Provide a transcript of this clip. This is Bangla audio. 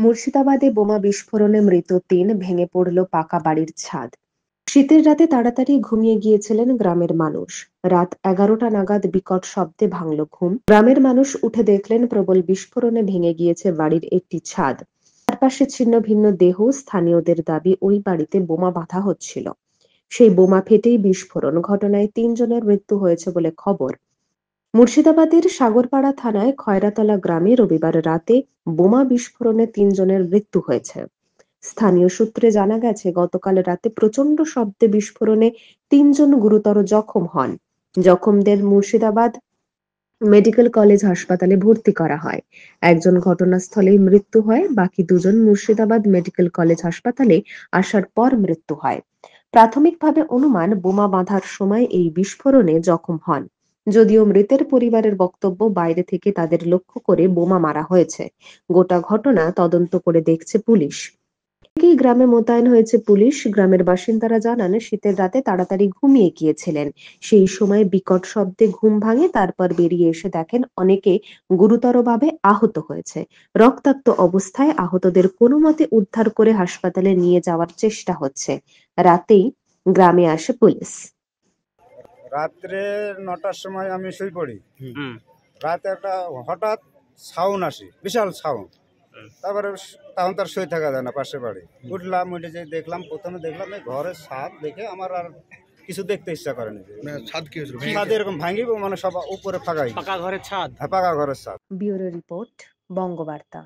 মুর্শিদাবাদে বোমা বিস্ফোরণে মৃত ৩, ভেঙে পড়ল পাকা বাড়ির ছাদ। শীতের রাতে তাড়াতাড়ি ঘুমিয়ে গিয়েছিলেন গ্রামের মানুষ। রাত ১১টা নাগাদ বিকট শব্দে ভাঙল ঘুম। গ্রামের মানুষ উঠে দেখলেন প্রবল বিস্ফোরণে ভেঙে গিয়েছে বাড়ির একটি ছাদ। চারপাশে ছিন্ন ভিন্ন দেহ। স্থানীয়দের দাবি ওই বাড়িতে বোমা বাঁধা হচ্ছিল। সেই বোমা ফেটেই বিস্ফোরণ। ঘটনায় ৩ জনের মৃত্যু হয়েছে বলে খবর। মুর্শিদাবাদের সাগরপাড়া থানায় খয়রাতলা গ্রামে রবিবার রাতে বোমা বিস্ফোরণে ৩ জনের মৃত্যু হয়েছে। স্থানীয় সূত্রে জানা গেছে, গতকাল রাতে প্রচণ্ড শব্দে বিস্ফোরণে ৩ জন গুরুতর জখম হন। জখমদের মুর্শিদাবাদ মেডিকেল কলেজ হাসপাতালে ভর্তি করা হয়। একজন ঘটনাস্থলেই মৃত্যু হয়, বাকি দুজন মুর্শিদাবাদ মেডিকেল কলেজ হাসপাতালে আসার পর মৃত্যু হয়। প্রাথমিকভাবে অনুমান, বোমা বাঁধার সময় এই বিস্ফোরণে জখম হন। যদিও মৃতের পরিবারের বক্তব্য, বাইরে থেকে তাদের লক্ষ্য করে বোমা মারা হয়েছে। গোটা ঘটনা তদন্ত করে দেখছে পুলিশ। এদিকে গ্রামে মোতায়েন হয়েছে পুলিশ। গ্রামের বাসিন্দারা জানান, শীতের রাতে তাড়াতাড়ি ঘুমিয়ে গিয়েছিলেন। সেই সময় বিকট শব্দে ঘুম ভাঙে। তারপর বেরিয়ে এসে দেখেন অনেকে গুরুতরভাবে আহত হয়েছে। রক্তাক্ত অবস্থায় আহতদের কোনোমতে উদ্ধার করে হাসপাতালে নিয়ে যাওয়ার চেষ্টা হচ্ছে। রাতেই গ্রামে আসে পুলিশ। রাত্রে ৯টার সময় আমি শুয়ে পড়ি। রাতে একটা হঠাৎ সাউন্ড আসে, বিশাল সাউন্ড। তারপরে তখন তার শুয়ে থাকা যায় না, পাশে বাড়ি উঠলাম। উঠে যে দেখলাম, প্রথমে দেখলাম এই ঘরের ছাদ দেখে আমার আর কিছু দেখতে ইচ্ছা করেনি। ছাদ এরকম ভাঙিব, মানে সব উপরে ফাঁকা, পাকা ঘরের ছাদ। হ্যাঁ, পাকা ঘরের ছাদ। Bureau report, Bangabarta.